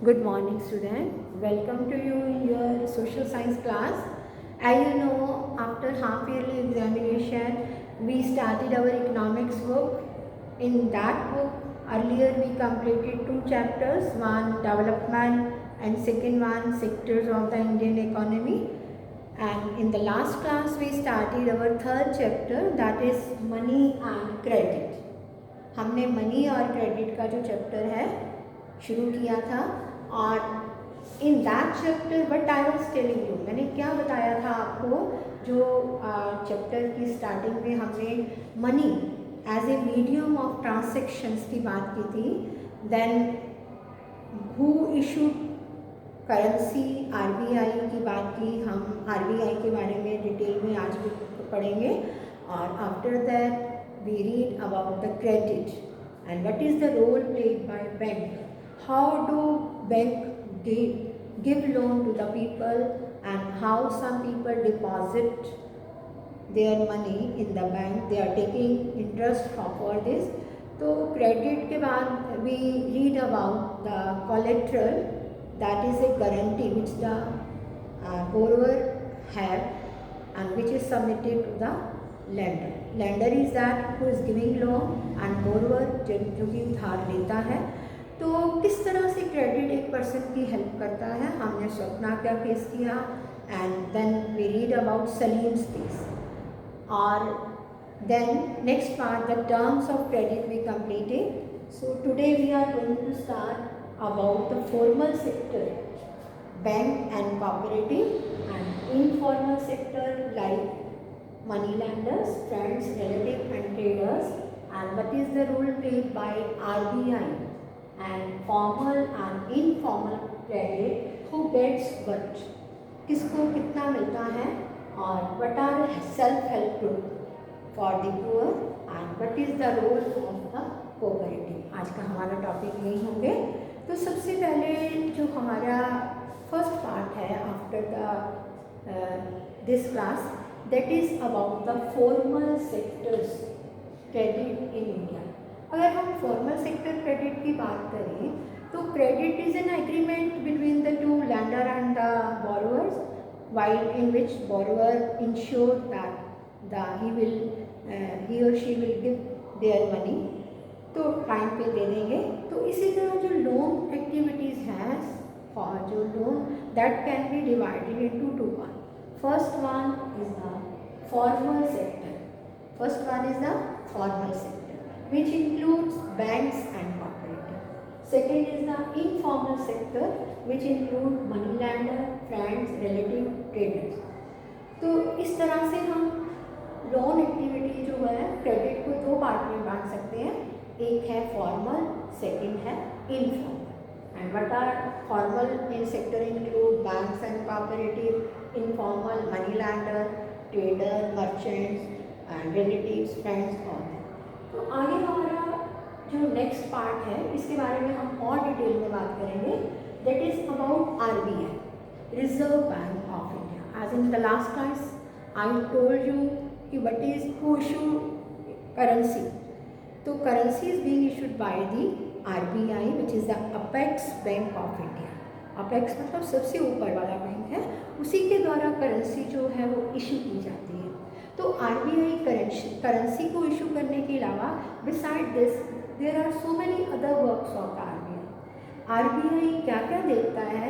Good morning, student. Welcome to you in your social science class. As you know, after half yearly examination, we started our economics book. In that book, earlier we completed two chapters, one development and second one sectors of the Indian economy. And in the last class, we started our third chapter, that is money and credit. हमने money और credit का जो chapter है शुरू किया था और in that chapter but I was telling you, मैंने क्या बताया था आपको, जो चैप्टर की स्टार्टिंग में हमने money as a medium of transactions की बात की थी. Then who issued currency, RBI की बात की. हम आरबीआई के बारे में डिटेल में आज भी पढ़ेंगे. और after that we read about the credit and what is the role played by bank. How do bank give loan to the people and how some people deposit their money in the bank, they are taking interest for this. तो credit के बाद we read about the collateral, that is a guarantee which the borrower have and which is submitted to the lender. Lender is that who is giving loan and borrower जो कि उधार लेता है. तो किस तरह से क्रेडिट एक पर्सन की हेल्प करता है, हमने स्वप्ना का केस किया and then we read about Salim's case. और then next part the terms of credit we completed. So today we are going to start about the formal sector, bank and cooperative, and informal sector like money lenders, friends, relatives and traders, and what is the role played by RBI, and formal and informal credit, who gets what, किसको कितना मिलता है, और what are self help group for the poor and what is the role of the cooperative. आज का हमारा topic यही होंगे. तो सबसे पहले जो हमारा फर्स्ट पार्ट है after the this class, that is about the formal sectors credit in India. अगर हम formal sector credit की बात करें तो credit is an agreement between the two lender and the borrowers, while in which borrower ensure that he or she will give their money, तो time पे दे देंगे. तो इसी तरह जो लोन एक्टिविटीज़ हैं, और जो loan that can be divided into two part. First one is the formal sector. First one is the formal sector, which includes banks and cooperative. Second is the informal sector, which include money lender, friends, relative, traders. तो इस तरह से हम loan activity जो है credit को दो part में बांट सकते हैं. एक है फॉर्मल, सेकंड है informal. And what are formal in sector include banks and cooperative, informal money lender, trader, merchants and relatives, friends, all that. तो आगे हमारा जो नेक्स्ट पार्ट है इसके बारे में हम और डिटेल में बात करेंगे. That is about RBI, Reserve Bank of India. As in the last class, I told you कि what is who issue currency. तो currency is being issued by the RBI, which is the apex bank of India. Apex मतलब सबसे ऊपर वाला bank है, उसी के द्वारा करेंसी जो है वो इशू की जाती है. तो RBI करेंसी को इशू करने के अलावा beside this there are so many other works of RBI. RBI क्या क्या देखता है?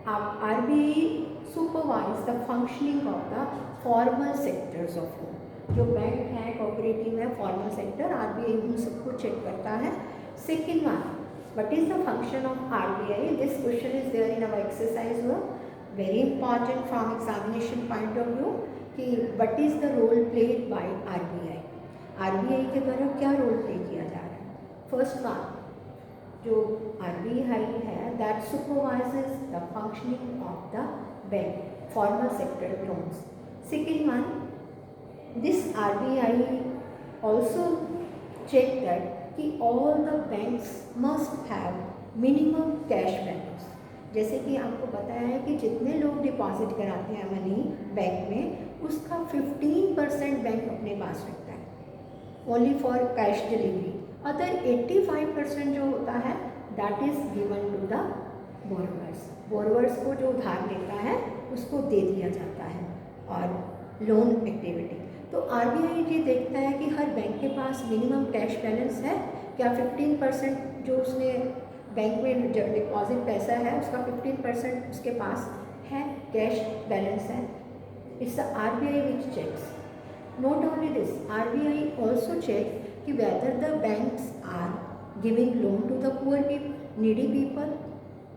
आप RBI supervise the functioning of the formal sectors of loan. जो बैंक है, कोऑपरेटिव है, फॉर्मल सेक्टर, RBI उन सबको चेक करता है. Second one, what is the function of RBI? This question is there in our exercise work. Very important from examination point of view कि what is the role played by RBI? RBI के द्वारा क्या role play किया जा रहा है? First one, जो RBI है that supervises the functioning of the bank, formal sector loans. Second one, this RBI also check that कि all the banks must have minimum cash balance. जैसे कि आपको पता है कि जितने लोग डिपॉजिट कराते हैं मनी बैंक में, उसका 15% बैंक अपने पास रखता है only for cash delivery. Other 85% जो होता है that is given to the borrowers को जो उधार लेता है उसको दे दिया जाता है। और लोन एक्टिविटी, तो आरबीआई ये देखता है कि हर बैंक के पास मिनिमम कैश बैलेंस है क्या, 15% जो उसने बैंक में डिपॉजिट पैसा है उसका 15% उसके पास है, कैश बैलेंस है। It's the RBI which checks. Not only this, RBI also check कि whether the banks are giving loan to the poor people, needy people,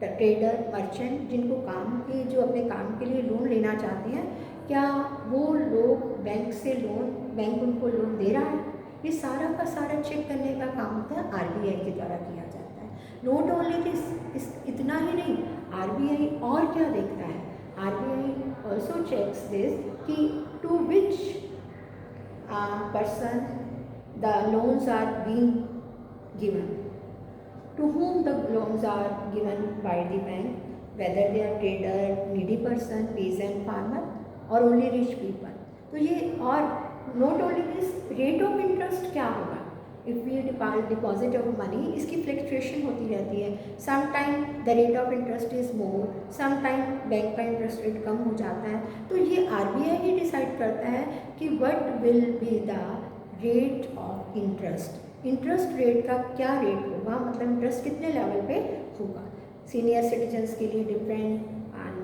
trader, merchant, जिनको काम के, जो अपने काम के लिए लोन लेना चाहते हैं, क्या वो लोग बैंक से लोन, बैंक उनको लोन दे रहा है। ये सारा का सारा चेक करने का काम होता है आरबीआई के द्वारा किया जाता है। नॉट ओनली दिस, इतना ही नहीं, आरबीआई और क्या देखता है, आरबीआई ऑल्सो चेक्स दिस कि to which person the loans are being given, to whom the loans are given by the bank, whether they are trader, needy person, peasant, farmer or only rich people। तो ये, और not only this, rate of interest क्या होगा, if we deposit our money, इसकी fluctuation होती रहती है, sometime the rate of interest is more, sometime bank का इंटरेस्ट रेट कम हो जाता है। तो ये आरबीआई ही डिसाइड करता है कि what will be the rate of interest, interest rate का क्या रेट होगा, मतलब इंटरेस्ट कितने लेवल पे होगा। सीनियर सिटीजन्स के लिए डिफरेंट एंड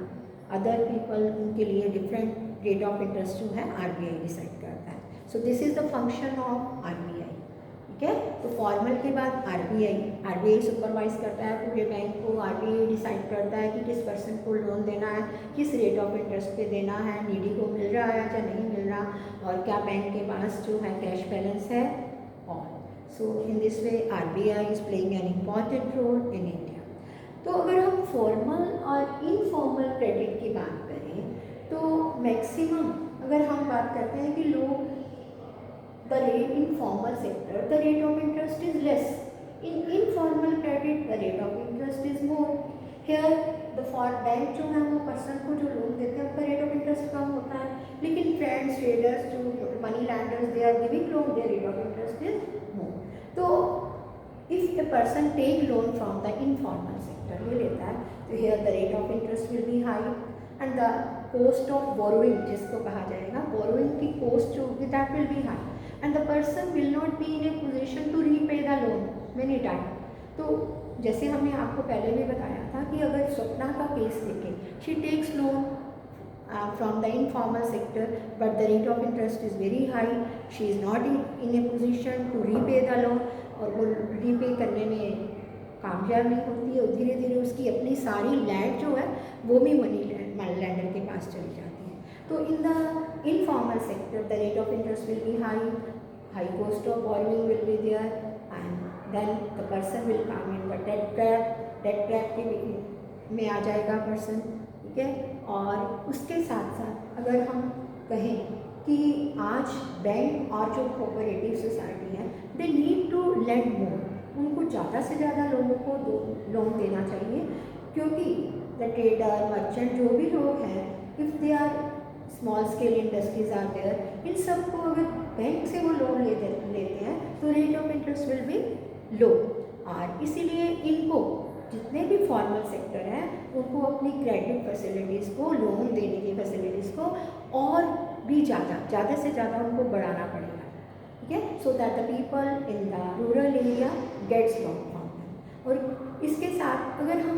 अदर पीपल उनके लिए डिफरेंट रेट ऑफ इंटरेस्ट जो है आरबीआई डिसाइड करता है। So this is the function of RBI. ठीक है, तो फॉर्मल के बाद आरबीआई सुपरवाइज करता है पूरे बैंक को। आरबीआई डिसाइड करता है कि किस पर्सन को लोन देना है, किस रेट ऑफ इंटरेस्ट पे देना है, नीडी को मिल रहा है या नहीं मिल रहा, और क्या बैंक के पास जो है कैश बैलेंस है। और so in this way RBI is playing an important role in India। तो अगर हम फॉर्मल और इनफॉर्मल क्रेडिट की बात करें तो मैक्सिमम अगर हम बात करते हैं कि लोग the rate in formal sector the rate of interest is less, in informal credit the rate of interest is more. Here the for bank जो है वो पर्सन को जो लोन देते हैं उनका रेट ऑफ इंटरेस्ट कम होता है, लेकिन फ्रेंड्स, ट्रेडर्स, जो money lenders, they are giving loan, their rate of interest is more. तो if a person take loan from the informal sector, ले लेता है, तो here the rate of interest will be high and the cost of borrowing, जिसको कहा जाएगा borrowing की cost जो होगी, that will be high and the person will not be in a position to repay the loan many time. तो जैसे हमने आपको पहले भी बताया था कि अगर स्वप्ना का केस देखें, she takes loan from the informal sector but the rate of interest is very high, she is not in a position to repay the loan, और वो रीपे करने में कामयाब नहीं होती है, और धीरे धीरे उसकी अपनी सारी लैंड जो है वो भी मनी लैंडर के पास चली जाती है। तो in the informal sector the rate of interest will be high cost of borrowing will be there and then the person will come in the debt trap के में आ जाएगा पर्सन। ठीक है, और उसके साथ साथ अगर हम कहें कि आज बैंक और जो कोऑपरेटिव सोसाइटी है दे नीड टू लेंड मोर, उनको ज़्यादा से ज़्यादा लोगों को लोन देना चाहिए, क्योंकि द ट्रेडर, मर्चेंट, जो भी लोग हैं, if they are small scale industries are there, इन सबको अगर बैंक से वो लोन लेते हैं तो rate of interest will be low, और इसीलिए इनको जितने भी फॉर्मल सेक्टर हैं उनको अपनी क्रेडिट फैसिलिटीज़ को, लोन देने की फैसिलिटीज़ को और भी ज़्यादा से ज़्यादा उनको बढ़ाना पड़ेगा। ठीक है, so that the people in the rural area gets loan from them. और इसके साथ अगर हम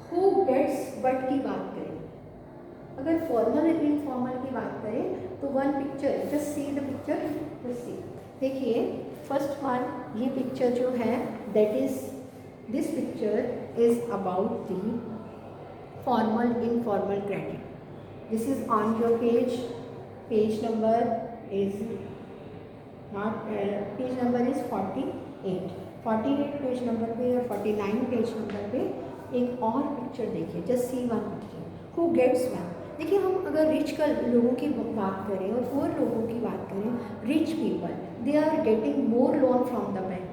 हु गेट्स बट की बात करें, अगर फॉर्मल एंड इनफॉर्मल की बात करें तो one picture, just see the picture, just see, देखिए फर्स्ट वन, ये पिक्चर जो है that is, this picture is about the formal informal credit. This is on your page number is not page number is 48 page number पे और 49 page number पे एक और picture देखिए, just see one picture, who gets one. देखिए, हम अगर rich लोगों की बात करें और पुअर लोगों की बात करें, rich people they are getting more loan from the bank,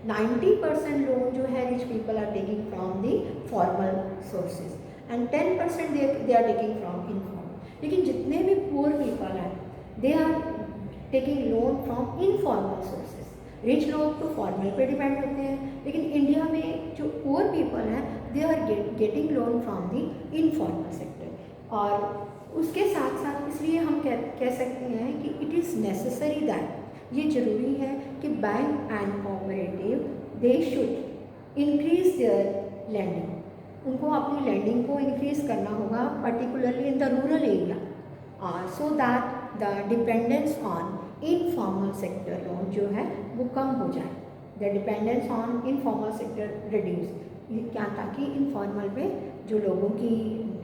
90% loan जो है rich people are taking from the formal sources and 10% they are taking from informal. लेकिन जितने भी पुअर पीपल हैं they are taking loan from informal sources. Rich लोग तो formal पे depend होते हैं, लेकिन इंडिया में जो पुअर पीपल हैं they are getting loan from the informal sector. और उसके साथ साथ इसलिए हम कह सकते हैं कि इट इज़ नेसेसरी दैट, ये ज़रूरी है कि bank and cooperative they should increase their lending, उनको अपनी लैंडिंग को इंक्रीज करना होगा, particularly in the rural area, so that the dependence on informal sector loan जो है वो कम हो जाए, the dependence on informal sector reduce, क्या ताकि इनफॉर्मल पे जो लोगों की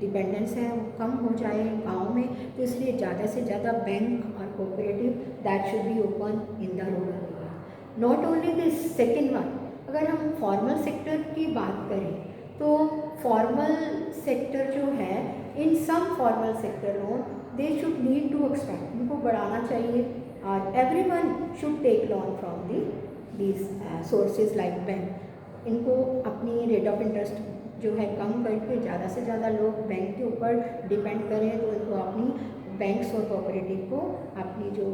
डिपेंडेंस है वो कम हो जाए गांव में। तो इसलिए ज़्यादा से ज़्यादा बैंक और cooperative that should be open in the rural area. Not only this, second one, अगर हम फॉर्मल सेक्टर की बात करें तो फॉर्मल सेक्टर जो है, in some formal sector loan they should need to expand, उनको बढ़ाना चाहिए, और everyone should take loan from these sources like bank. इनको अपनी रेट ऑफ इंटरेस्ट जो है कम करके ज़्यादा से ज़्यादा लोग बैंक के ऊपर डिपेंड करें, तो इनको अपनी बैंक्स और कोऑपरेटिव को अपनी जो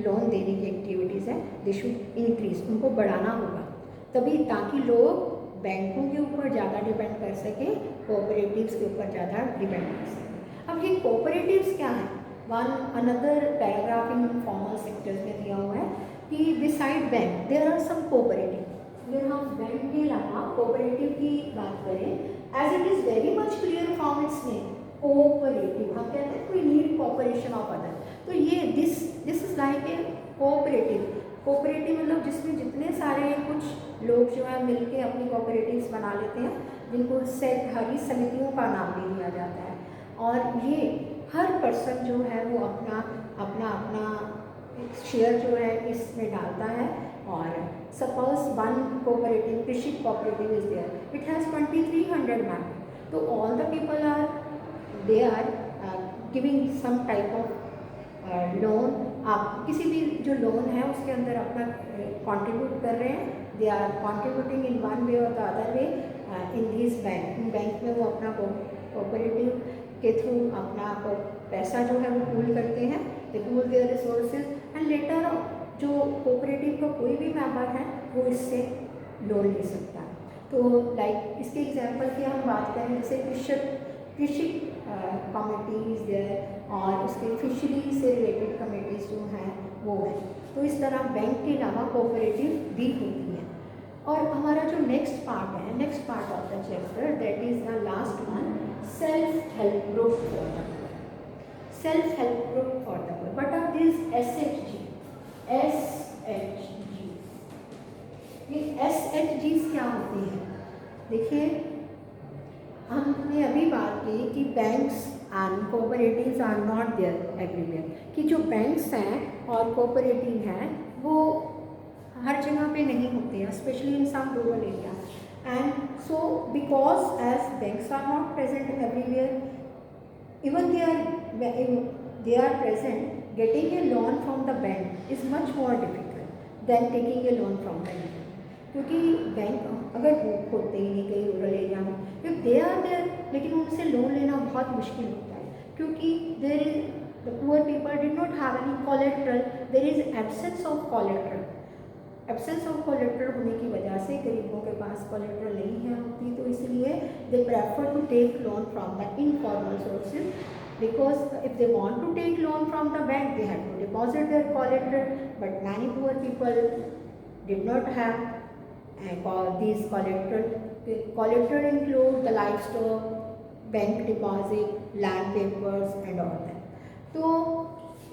लोन देने की एक्टिविटीज़ है दे शुड इंक्रीज, उनको बढ़ाना होगा तभी, ताकि लोग बैंकों के ऊपर ज़्यादा डिपेंड कर सकें, कोऑपरेटिव्स के ऊपर ज़्यादा डिपेंड कर सकें। अब ये कोऑपरेटिव्स क्या है, one another paragraph in formal sectors में दिया हुआ है कि beside bank there are some cooperative. अगर हम बैंक के अलावा कोऑपरेटिव की बात करें, as it is very much clear from its name cooperative, हम कहते हैं कोई नीड कोऑपरेशन ऑफ अदर, तो ये this is like a cooperative. Cooperative मतलब जिसमें जितने सारे कुछ लोग जो है मिलके अपनी कोऑपरेटिव्स बना लेते हैं, जिनको सहकारी समितियों का नाम भी दिया जाता है, और ये हर पर्सन जो है वो अपना अपना अपना शेयर जो है इसमें डालता है। और सपोज वन कोऑपरेटिव, कृषि cooperative is there, it has 2300 member, तो all the people are they are giving some type of loan. आप किसी भी जो लोन है उसके अंदर अपना कंट्रीब्यूट कर रहे हैं, they are contributing in one way or the other way in this bank. Bank में वो अपना कोऑपरेटिव के थ्रू अपना पैसा जो है वो पूल करते हैं, they pool their resources, and later जो कोऑपरेटिव का कोई भी मेंबर है वो इससे लोन ले सकता है। तो लाइक इसके एग्जांपल की हम बात करें, जैसे कृषि कमिटीज़ है और उसके फिशरी से रिलेटेड कमिटीज़ जो हैं वो है, तो इस तरह बैंक के अलावा कोऑपरेटिव भी होती है। और हमारा जो नेक्स्ट पार्ट है, next part of the chapter, that is the last one, self help group for the poor. Self help group for the poor, what are this SHG? SHG, ये SHGs क्या होते हैं? देखिए, हमने अभी बात की कि banks and cooperatives are not there everywhere, कि जो बैंक्स हैं और कोऑपरेटिव हैं वो हर जगह पे नहीं होते हैं, specially in some rural area, and so because as banks are not present everywhere, even they are present, getting a loan from the bank is much more difficult than taking a loan from the bank, क्योंकि bank अगर होते ही नहीं कहीं rural area में, if they are there, लेकिन उनसे loan लेना बहुत मुश्किल होता है, क्योंकि there is the poor people did not have any collateral, there is absence of collateral, absence of collateral होने की वजह से गरीबों के पास कोलेट्रल नहीं है होती, तो इसलिए they prefer to take loan from the informal sources, because if they want to take loan from the bank they have to deposit their collateral, but many poor people did not have these collateral. The collateral include the livestock, bank deposit, land papers and all that. तो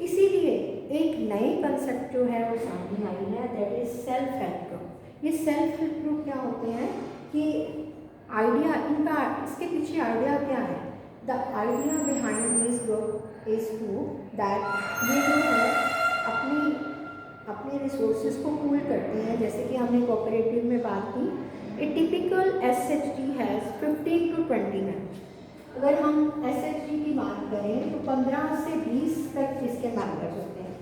इसीलिए एक नई concept जो है वो सामने आई है, that is self help group. ये सेल्फ हेल्प ग्रुप क्या होते हैं कि आइडिया इनका, इसके पीछे आइडिया क्या है? The idea behind this group is to that ये जो है अपने रिसोर्सेज को पूल करते हैं, जैसे कि हमने कोऑपरेटिव में बात की, ए typical SHG has 15 to 20 members. अगर हम SHG की बात करें तो 15 से 20 तक इसके मेंबर्स होते हैं,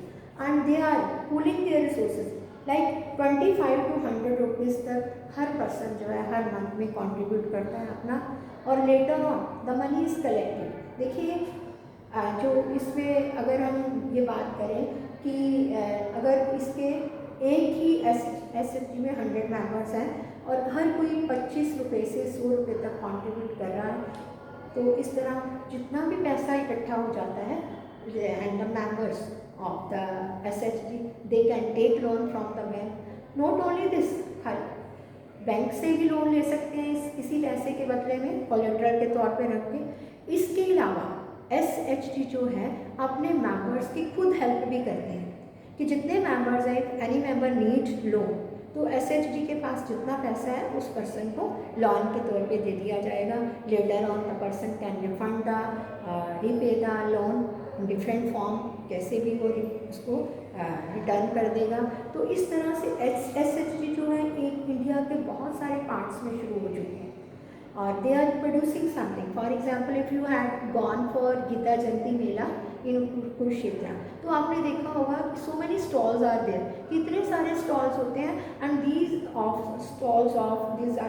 and they are pooling their resources like 25 to 100 rupees तक हर पर्सन जो है हर मंथ में कंट्रीब्यूट करता है अपना, और later on the money is collected. देखिए, जो इसमें अगर हम ये बात करें कि अगर इसके एक ही SHG में 100 मेंबर्स हैं और हर कोई 25 रुपये से 100 रुपये तक कंट्रीब्यूट कर रहा है। तो इस तरह जितना भी पैसा इकट्ठा हो जाता है and the members of the SHG they can take loan from the bank. Not only this, bank से भी लोन ले सकते हैं इसी पैसे के बदले में कोलेट्रल के तौर पे रख के। इसके अलावा SHG जो है अपने मेंबर्स की खुद हेल्प भी करते हैं कि जितने मेंबर्स हैं, एनी मेंबर नीड लोन, तो SHG के पास जितना पैसा है उस पर्सन को लोन के तौर पे दे दिया जाएगा। Later on the person can refund the repay the loan different form, कैसे भी वो उसको रिटर्न कर देगा। तो इस तरह से SHG जो है एक इंडिया के बहुत सारे पार्ट्स में शुरू हो चुके हैं और they are producing something. For example if you had gone for Gita Jayanti mela in Kurukshetra, तो आपने देखा होगा कि so many stalls are there, कितने सारे स्टॉल्स होते हैं and these are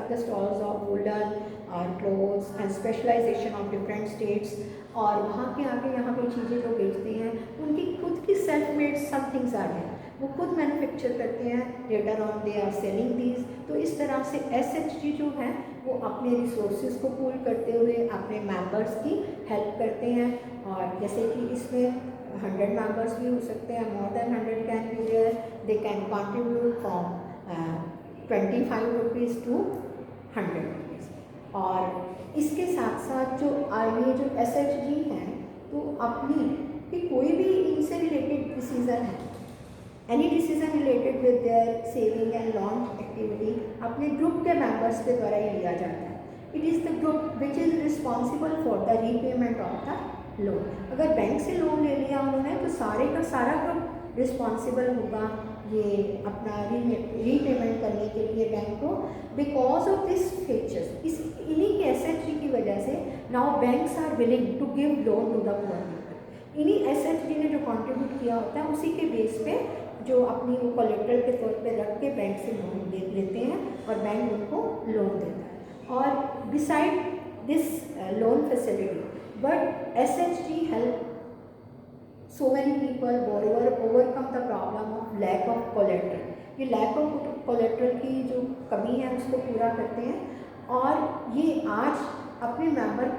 the stalls of woollen और clothes and specialization of different states. और वहाँ के आगे यहाँ पे चीज़ें जो बेचते हैं उनकी खुद की self made somethings are there, वो खुद मैन्युफैक्चर करते हैं, later on they are selling these. तो इस तरह से SHG जो है वो अपने रिसोर्सेज को पूल करते हुए अपने मेंबर्स की हेल्प करते हैं। और जैसे कि इसमें 100 मेंबर्स भी हो सकते हैं, more than 100 can be there, they can contribute from 25 rupees to 100 rupees. और इसके साथ साथ जो ये जो SHG हैं तो अपनी कि कोई भी इनसे रिलेटेड डिसीज़न है, any decision related with their saving and loan activity अपने ग्रुप के मेंबर्स के द्वारा ही लिया जाता है। It is the group which is responsible for the repayment of the loan. अगर बैंक से लोन ले लिया उन्होंने तो सारे का सारा ग्रुप रिस्पॉन्सिबल होगा ये अपना रीपेमेंट करने के लिए बैंक को। बिकॉज ऑफ दिस फीचर्स, इस इन्हीं के SHG की वजह से now banks are willing to give loan to the poor people. इन्हीं SHG ने जो कंट्रीब्यूट किया होता है उसी के बेस पे जो अपनी वो कोलेट्रल के तौर पे रख के बैंक से लोन दे लेते हैं और बैंक उनको लोन देता है। और beside this loan facility but SHG help so many people borrower overcome the problem of lack of collateral। ये lack of collateral की जो कमी है उसको पूरा करते हैं और ये आज अपने मेंबर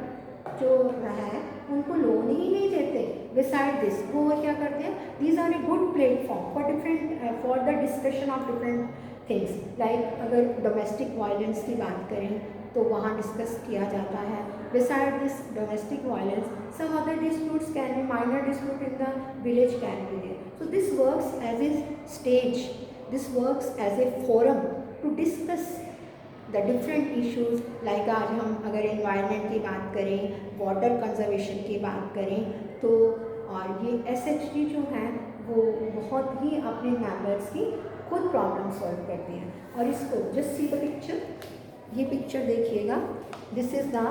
जो है उनको लोन ही नहीं देते। बिसाइड दिस वो क्या करते हैं, these are a good platform for different for the discussion of different things. Like अगर डोमेस्टिक वायलेंस की बात करें तो वहाँ डिस्कस किया जाता है। Beside this domestic violence some other disputes can be minor dispute in the village can be there. So this works as a stage, this works as a forum to discuss the different issues। like आज हम अगर environment की बात करें, water conservation की बात करें तो और ये SHG जो हैं वो बहुत ही अपने मेंबर्स की खुद प्रॉब्लम सॉल्व करते हैं। और इसको जस्ट सी द पिक्चर, ये पिक्चर देखिएगा, this is the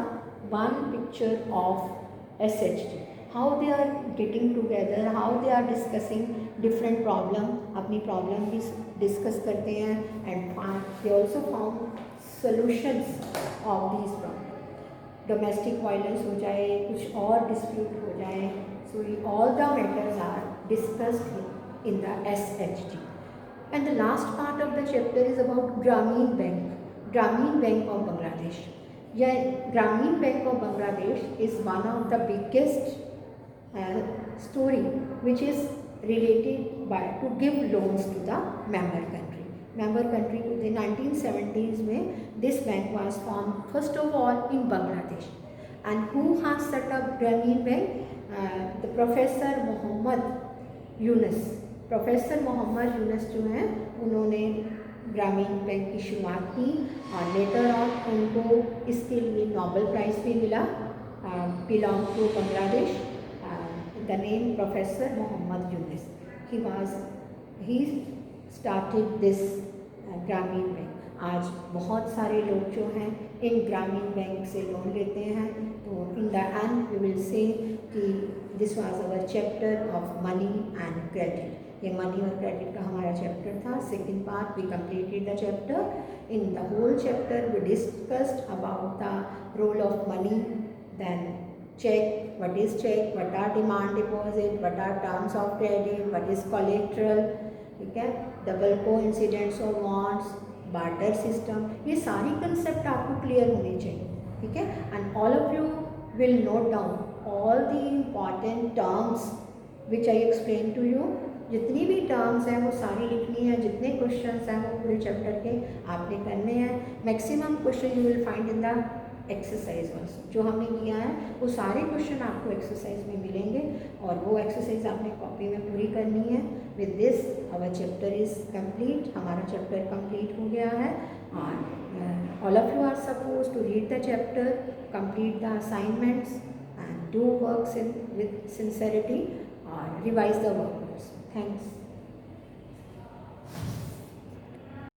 one picture of SHG, how they are getting together, how they are discussing different problem, अपनी problem भी discuss करते हैं and they also found solutions of these problems। domestic violence हो जाए, कुछ और dispute हो जाए, so all the matters are discussed in the SHG। and the last part of the chapter is about Grameen Bank, Grameen Bank of Bangladesh। Yeah, Grameen Bank of Bangladesh is one of the biggest story which is related to give loans to the member country। member country in the 1970s में this bank was formed first of all in Bangladesh। and who has set up Grameen Bank? The Professor Mohammad Yunus। Professor Mohammad Yunus जो हैं उन्होंने ग्रामीण bank की शुरुआत की और later on उनको इसके लिए नोबेल प्राइज़ भी मिला, belong to Bangladesh. The name professor Mohammad Yunus, he started this Grameen Bank. आज बहुत सारे लोग जो हैं इन ग्रामीण बैंक से लोन लेते हैं। तो in the end we will say कि this was our chapter of money and credit. ये मनी और क्रेडिट का हमारा चैप्टर था। Second part we completed the chapter. In the whole chapter we discussed about the role of money, then check, what is check, what are demand deposit, what are terms of credit, what is collateral, ठीक है, double coincidence of bonds, barter system, ये सारी concept आपको clear होनी चाहिए, ठीक है। And all of you will note down all the important terms which I explain to you. जितनी भी टर्म्स हैं वो सारी लिखनी है, जितने क्वेश्चंस हैं वो पूरे चैप्टर के आपने करने हैं। Maximum question you will find in the exercise also. जो हमने किया है वो सारे क्वेश्चन आपको एक्सरसाइज में मिलेंगे और वो एक्सरसाइज आपने कॉपी में पूरी करनी है। With this our chapter is complete, हमारा चैप्टर कंप्लीट हो गया है। और all of you are suppose to read the chapter, complete the assignments and do works with sincerity or revise the work. Thanks.